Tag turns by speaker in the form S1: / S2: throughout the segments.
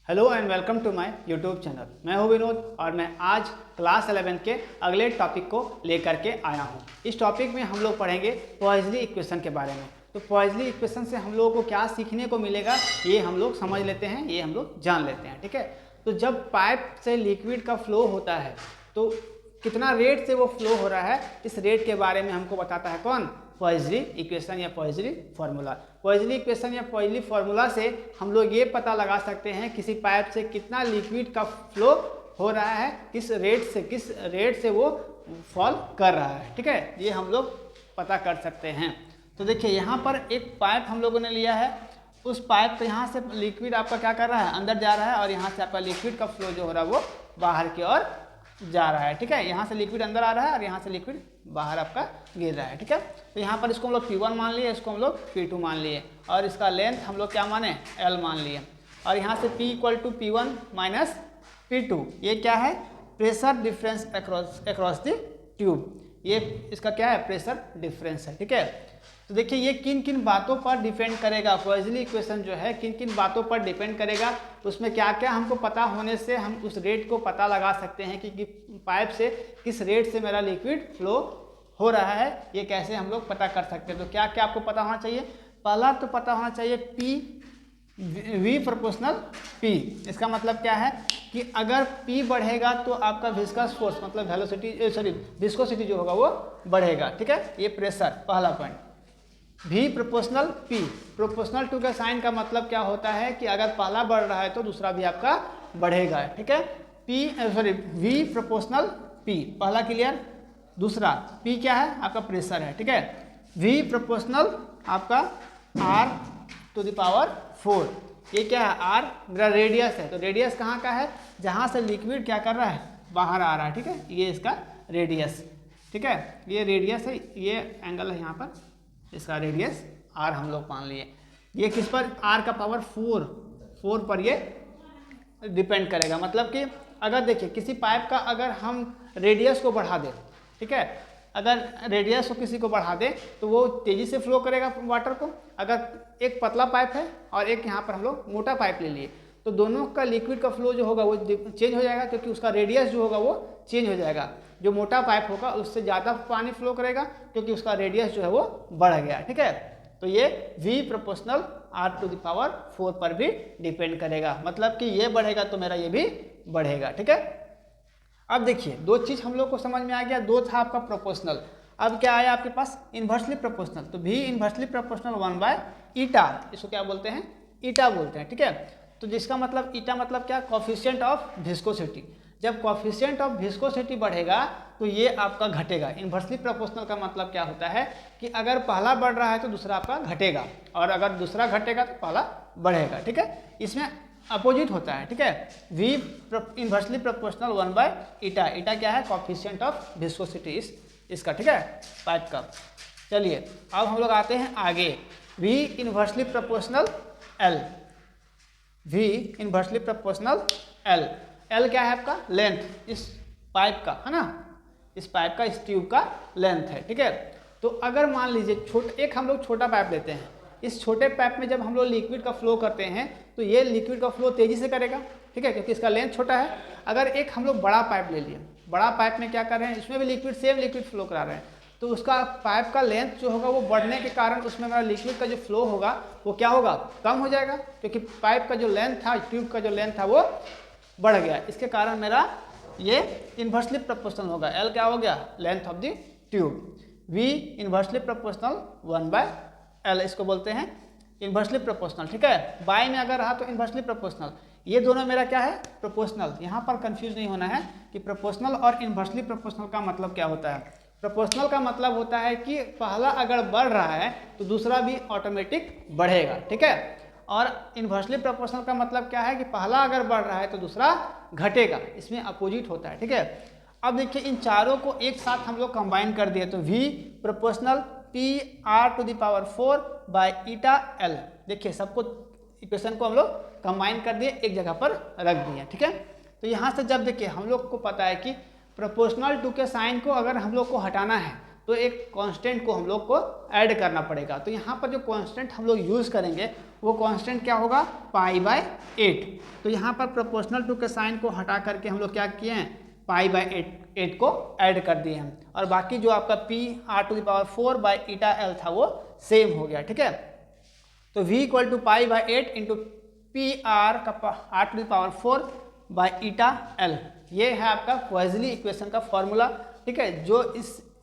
S1: Hello and welcome to my YouTube channel. मैं हूं विनोद और मैं आज क्लास 11 के अगले टॉपिक को लेकर के आया हूं। इस टॉपिक में हम लोग पढ़ेंगे पॉइजली इक्वेशन के बारे में। तो पॉइजली इक्वेशन से हम लोगों को क्या सीखने को मिलेगा ये हम लोग समझ लेते हैं, ये हम लोग जान लेते हैं। ठीक है, तो जब पाइप से लिक्विड का फ्लो होता है तो कितना रेट से वो फ्लो हो रहा है, इस रेट के बारे में हमको बताता है कौन? पॉइजली इक्वेशन या पॉइजली फार्मूला। पॉइजली इक्वेशन या पॉइजली फार्मूला से हम लोग ये पता लगा सकते हैं किसी पाइप से कितना लिक्विड का फ्लो हो रहा है, किस रेट से वो फॉल कर रहा है। ठीक है, ये हम लोग पता कर सकते हैं। तो देखिए यहाँ पर एक पाइप हम लोगों ने लिया है, उस पाइप पे यहाँ से लिक्विड आपका क्या कर रहा है, अंदर जा रहा है, और यहाँ से आपका लिक्विड का फ्लो जो हो रहा है वो बाहर की ओर जा रहा है। ठीक है, यहाँ से लिक्विड अंदर आ रहा है और यहाँ से लिक्विड बाहर आपका गिर रहा है। ठीक है, तो यहाँ पर इसको हम लोग P1 मान लिए, इसको हम लोग P2 मान लिए, और इसका लेंथ हम लोग क्या माने, L मान लिए। और यहाँ से P = P1 माइनस P2, ये क्या है, pressure difference across the tube. ये इसका क्या है, प्रेशर डिफरेंस है। ठीक है, तो देखिए ये किन किन बातों पर डिपेंड करेगा, पॉइजली इक्वेशन जो है किन किन बातों पर डिपेंड करेगा, उसमें क्या क्या हमको पता होने से हम उस रेट को पता लगा सकते हैं कि पाइप से किस रेट से मेरा लिक्विड फ्लो हो रहा है, ये कैसे हम लोग पता कर सकते हैं। तो क्या क्या आपको पता होना चाहिए? पहला तो पता होना चाहिए V प्रोपोर्शनल P। इसका मतलब क्या है कि अगर P बढ़ेगा तो आपका विस्कस फोर्स मतलब विस्कोसिटी जो होगा वो बढ़ेगा। ठीक है, ये प्रेशर पहला point. V proportional P, proportional to का साइन का मतलब क्या होता है कि अगर पहला बढ़ रहा है तो दूसरा भी आपका बढ़ेगा। ठीक है, V प्रोपोर्शनल P, पहला क्लियर। दूसरा P क्या है, आपका प्रेशर है। ठीक है, V प्रोपोर्शनल आपका R⁴, ये क्या है, R मेरा रेडियस है। तो रेडियस कहाँ का है, जहाँ से लिक्विड क्या कर रहा है, बाहर आ रहा है। ठीक है, ये इसका रेडियस। ठीक है, ये रेडियस है, ये एंगल है यहाँ पर, इसका रेडियस R हम लोग मान लिए। ये किस पर, R का पावर 4 पर ये डिपेंड करेगा। मतलब कि अगर देखिए किसी पाइप का अगर हम रेडियस को बढ़ा दें, ठीक है, अगर रेडियस को किसी को बढ़ा दें तो वो तेज़ी से फ्लो करेगा वाटर को। अगर एक पतला पाइप है और एक यहाँ पर हम लोग मोटा पाइप ले लिए तो दोनों का लिक्विड का फ्लो जो होगा वो चेंज हो जाएगा, क्योंकि उसका रेडियस जो होगा वो चेंज हो जाएगा। जो मोटा पाइप होगा उससे ज़्यादा पानी फ्लो करेगा क्योंकि उसका रेडियस जो है वो बढ़ गया। ठीक है, तो ये V प्रोपोर्शनल R⁴ पर भी डिपेंड करेगा। मतलब कि ये बढ़ेगा तो मेरा ये भी बढ़ेगा। ठीक है, अब देखिए दो चीज़ हम लोग को समझ में आ गया। दो था आपका प्रोपोर्शनल, अब क्या आया आपके पास, इन्वर्सली प्रोपोर्शनल। तो V इन्वर्सली प्रोपोर्शनल 1/η, इसको क्या बोलते हैं, ईटा बोलते हैं। ठीक है, तो जिसका मतलब ईटा मतलब क्या, कोफिशिएंट ऑफ विस्कोसिटी। जब कोफिशिएंट ऑफ विस्कोसिटी बढ़ेगा तो ये आपका घटेगा। इन्वर्सली प्रोपोर्शनल का मतलब क्या होता है कि अगर पहला बढ़ रहा है तो दूसरा आपका घटेगा, और अगर दूसरा घटेगा तो पहला बढ़ेगा। ठीक है, इसमें अपोजिट होता है। ठीक है, V इन्वर्सली प्रोपोर्शनल 1/η। ईटा क्या है, कोफिशिएंट ऑफ विस्कोसिटी इसका। ठीक है, पाइप का। चलिए अब हम लोग आते हैं आगे, V inversely proportional L। V inversely proportional L, L क्या है आपका, लेंथ इस पाइप का, है ना, इस पाइप का, इस ट्यूब का लेंथ है। ठीक है, तो अगर मान लीजिए एक हम लोग छोटा पाइप लेते हैं, इस छोटे पाइप में जब हम लोग लिक्विड का फ्लो करते हैं तो ये लिक्विड का फ्लो तेज़ी से करेगा। ठीक है, क्योंकि इसका लेंथ छोटा है। अगर एक हम लोग बड़ा पाइप ले लिए, बड़ा पाइप में क्या कर रहे हैं, इसमें भी सेम लिक्विड फ्लो करा रहे हैं, तो उसका पाइप का लेंथ जो होगा वो बढ़ने के कारण उसमें हमारा लिक्विड का जो फ्लो होगा वो क्या होगा, कम हो जाएगा, क्योंकि पाइप का जो लेंथ था, ट्यूब का जो लेंथ था वो बढ़ गया। इसके कारण मेरा ये इन्वर्सली प्रोपोर्शनल होगा। L क्या हो गया, length of the tube. V inversely proportional 1/L, इसको बोलते हैं इन्वर्सली प्रोपोर्शनल। ठीक है, बाय में अगर रहा तो इन्वर्सली प्रोपोर्शनल। ये दोनों मेरा क्या है, प्रोपोर्शनल। यहाँ पर कंफ्यूज नहीं होना है कि प्रोपोर्शनल और इन्वर्सली प्रोपोर्शनल का मतलब क्या होता है। प्रोपोर्शनल का मतलब होता है कि पहला अगर बढ़ रहा है तो दूसरा भी ऑटोमेटिक बढ़ेगा। ठीक है, और इन्वर्सली प्रोपोर्शनल का मतलब क्या है कि पहला अगर बढ़ रहा है तो दूसरा घटेगा, इसमें अपोजिट होता है। ठीक है, अब देखिए इन चारों को एक साथ हम लोग कंबाइन कर दिए तो V प्रोपोर्शनल PR⁴/η L। देखिए सबको इक्वेशन को हम लोग कंबाइन कर दिए, एक जगह पर रख दिए। ठीक है, तो यहाँ से जब देखिए हम लोग को पता है कि प्रोपोर्शनल टू के साइन को अगर हम लोग को हटाना है तो एक कांस्टेंट को हम लोग को ऐड करना पड़ेगा। तो यहाँ पर जो कांस्टेंट हम लोग यूज़ करेंगे वो कांस्टेंट क्या होगा, π/8। तो यहाँ पर प्रोपोर्शनल टू के साइन को हटा करके हम लोग क्या किए हैं, π/8 को ऐड कर दिए हैं, और बाकी जो आपका Pr⁴/η था वो सेम हो गया। ठीक है, तो V = π/8 इंटू Pr⁴/η ये है आपका क्वाज़ली इक्वेशन का फॉर्मूला। ठीक है, जो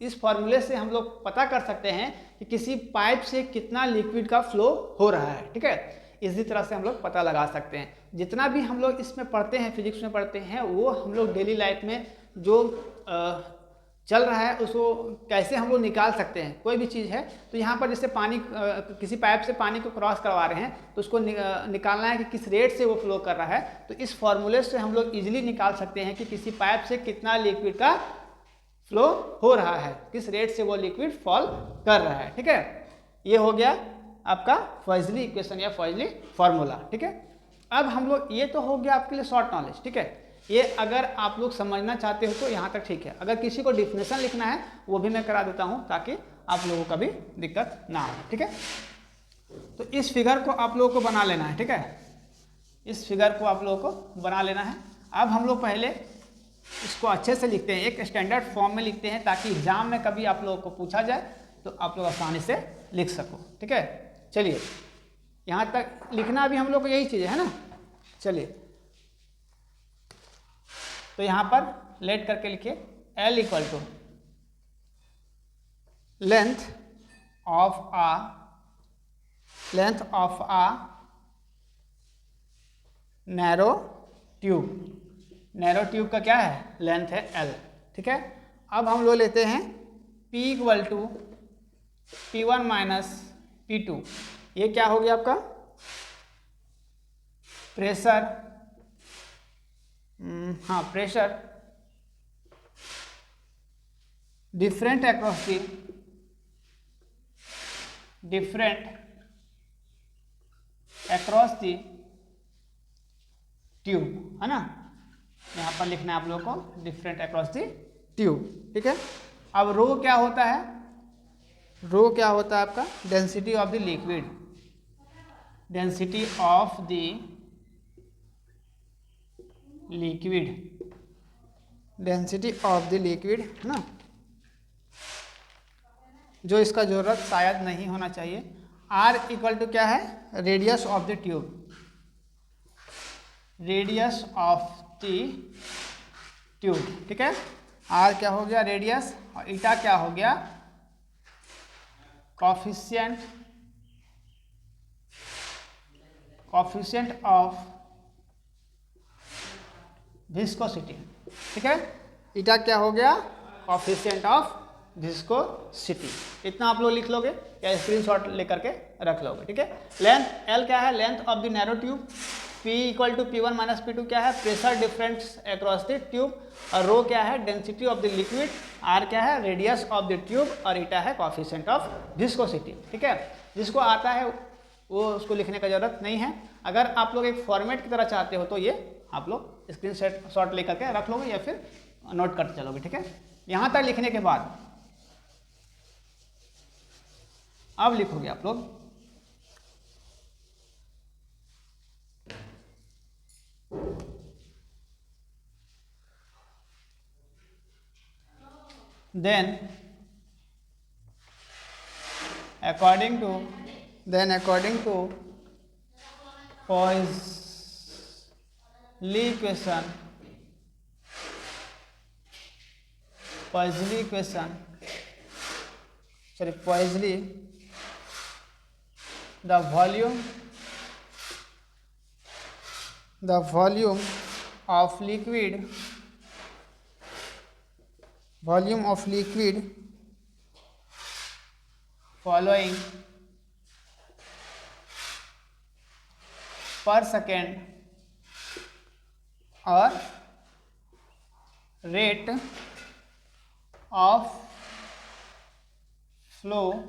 S1: इस फॉर्मूले से हम लोग पता कर सकते हैं कि किसी पाइप से कितना लिक्विड का फ्लो हो रहा है। ठीक है, इसी तरह से हम लोग पता लगा सकते हैं। जितना भी हम लोग इसमें पढ़ते हैं, फिजिक्स में पढ़ते हैं, वो हम लोग डेली लाइफ में जो चल रहा है उसको कैसे हम लोग निकाल सकते हैं। कोई भी चीज़ है तो यहाँ पर जैसे पानी किसी पाइप से पानी को क्रॉस करवा रहे हैं तो उसको निकालना है कि किस रेट से वो फ्लो कर रहा है, तो इस फॉर्मूले से हम लोग इजीली निकाल सकते हैं कि किसी पाइप से कितना लिक्विड का फ्लो हो रहा है, किस रेट से वो लिक्विड फॉल कर रहा है। ठीक है, ये हो गया आपका क्वाज़ली इक्वेशन या क्वाज़ली फार्मूला। ठीक है, अब हम लोग, ये तो हो गया आपके लिए शॉर्ट नॉलेज। ठीक है, ये अगर आप लोग समझना चाहते हो तो यहाँ तक ठीक है। अगर किसी को डिफिनेशन लिखना है वो भी मैं करा देता हूँ ताकि आप लोगों का भी दिक्कत ना हो। ठीक है, तो इस फिगर को आप लोगों को बना लेना है। ठीक है, इस फिगर को आप लोगों को बना लेना है। अब हम लोग पहले इसको अच्छे से लिखते हैं, एक स्टैंडर्ड फॉर्म में लिखते हैं ताकि एग्जाम में कभी आप लोगों को पूछा जाए तो आप लोग आसानी से लिख सको। ठीक है, चलिए यहाँ तक लिखना अभी हम लोग को यही चीज़ है ना। चलिए तो यहाँ पर लेट करके लिखिए L = length of a narrow tube का क्या है, लेंथ है L। ठीक है, अब हम लोग लेते हैं P = P1 - P2। ये क्या हो गया आपका pressure, pressure different across the tube, है ना। यहाँ पर लिखना है आप लोगों को डिफरेंट अक्रॉस दी ट्यूब। ठीक है, अब रो क्या होता है, रो क्या होता है आपका density of the liquid, density of the liquid, है ना, जो इसका जरूरत शायद नहीं होना चाहिए। R = क्या है, radius of the tube, radius of the tube. ठीक है, R क्या हो गया रेडियस, और ईटा क्या हो गया कोफिशिएंट ऑफ विस्कोसिटी। ठीक है, ईटा क्या हो गया कोफिशिएंट ऑफ विस्कोसिटी। इतना आप लोग लिख लोगे या स्क्रीनशॉट लेकर के रख लोगे। ठीक है, लेंथ L क्या है, length of the narrow tube. P = P1 - P2 क्या है, pressure difference across the tube, और रो क्या है density of the liquid, R क्या है रेडियस ऑफ द ट्यूब, और ईटा है कोफिशिएंट ऑफ विस्कोसिटी। ठीक है, जिसको आता है वो उसको लिखने का जरूरत नहीं है। अगर आप लोग एक फॉर्मेट की तरह चाहते हो तो ये आप लोग स्क्रीनशॉट लेकर के रख लोगे या फिर नोट करते चलोगे। ठीक है, यहाँ तक लिखने के बाद अब लिखोगे आप लोग then according to Poiseuille equation, the volume of liquid following per second or rate of flow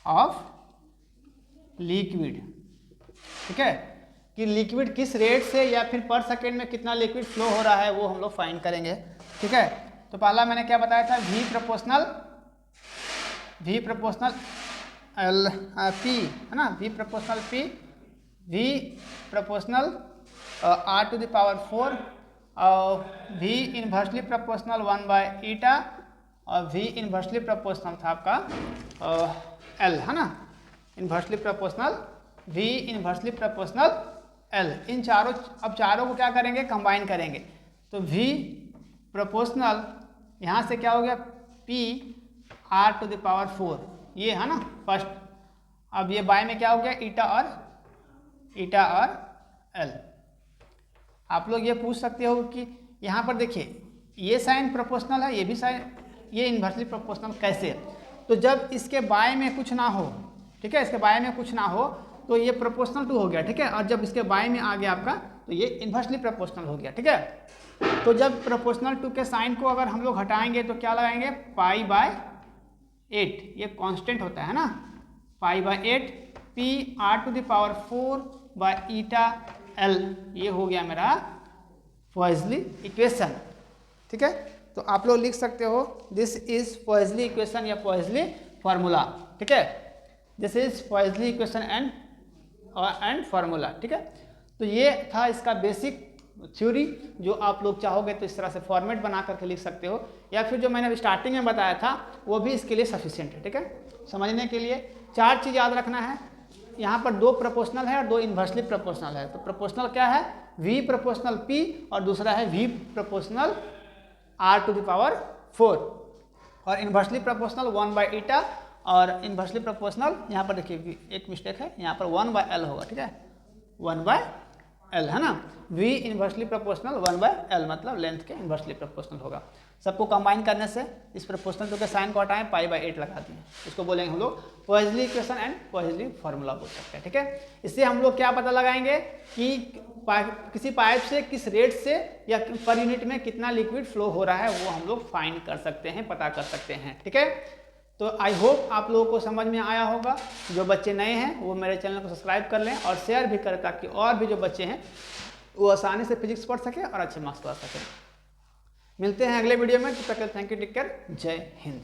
S1: of liquid। ठीक है, कि लिक्विड किस रेट से या फिर पर सेकेंड में कितना लिक्विड फ्लो हो रहा है वो हम लोग फाइंड करेंगे। ठीक है, तो पहला मैंने क्या बताया था, V proportional V proportional L P है ना, V proportional P, V proportional R to the power 4 और V इन्वर्सली प्रोपोर्शनल 1/eta और V इन्वर्सली प्रोपोर्शनल था आपका L है ना, inversely proportional V inversely proportional L। इन चारों, अब चारों को क्या करेंगे, कंबाइन करेंगे। तो V प्रोपोर्शनल यहाँ से क्या हो गया P R to the power 4, ये है ना फर्स्ट। अब ये बाय में क्या हो गया ईटा और L। आप लोग ये पूछ सकते हो कि यहाँ पर देखिए ये साइन प्रोपोर्शनल है, ये भी साइन, ये इन्वर्सली प्रोपोर्शनल कैसे? तो जब इसके बाय में कुछ ना हो, ठीक है, इसके बाय में कुछ ना हो तो ये प्रोपोर्शनल टू हो गया, ठीक है, और जब इसके बाय में आ गया आपका तो ये इन्वर्सली प्रोपोर्शनल हो गया, ठीक है। तो जब प्रोपोर्शनल टू के साइन को अगर हम लोग हटाएंगे तो क्या लगाएंगे, π/8, ये कांस्टेंट होता है ना, π/8 P R to the power 4/eta L, ये हो गया मेरा पॉइज़ली इक्वेशन, ठीक है। तो आप लोग लिख सकते हो दिस इज पॉइज़ली इक्वेशन या पॉइज़ली फार्मूला, ठीक है, this is Poiseuille equation and formula, ठीक है। तो ये था इसका बेसिक थ्योरी, जो आप लोग चाहोगे तो इस तरह से फॉर्मेट बना करके लिख सकते हो, या फिर जो मैंने स्टार्टिंग में बताया था वो भी इसके लिए सफिशिएंट है, ठीक है। समझने के लिए 4 चीज़ याद रखना है, यहाँ पर 2 प्रोपोर्शनल है और 2 इन्वर्सली प्रोपोर्शनल है। तो प्रोपोर्शनल क्या है, V प्रोपोर्शनल P और दूसरा है V proportional R to the power 4, और इन्वर्सली प्रोपोर्शनल 1/eta और इन्वर्सली प्रोपोर्शनल यहाँ पर देखिए एक मिस्टेक है, यहाँ पर 1/L होगा, ठीक है, 1/L है ना। V इन्वर्सली प्रोपोर्शनल 1/L मतलब लेंथ के इन्वर्सली प्रोपोर्शनल होगा। सबको कंबाइन करने से इस प्रोपोर्शनल टू के साइन को हटाएं, π/8 लगा दिए, इसको बोलेंगे हम लोग पॉइज़ली इक्वेशन एंड पॉइज़ली फार्मूला बोल सकते हैं, ठीक है। इससे हम लोग क्या पता लगाएंगे कि किसी पाइप से किस रेट से या पर यूनिट में कितना लिक्विड फ्लो हो रहा है, वो हम लोग फाइंड कर सकते हैं, पता कर सकते हैं, ठीक है। तो आई होप आप लोगों को समझ में आया होगा। जो बच्चे नए हैं वो मेरे चैनल को सब्सक्राइब कर लें और शेयर भी करें, ताकि और भी जो बच्चे हैं वो आसानी से फिजिक्स पढ़ सकें और अच्छे मार्क्स पा सकें। मिलते हैं अगले वीडियो में, तब तक थैंक यू, टेक केयर, जय हिंद।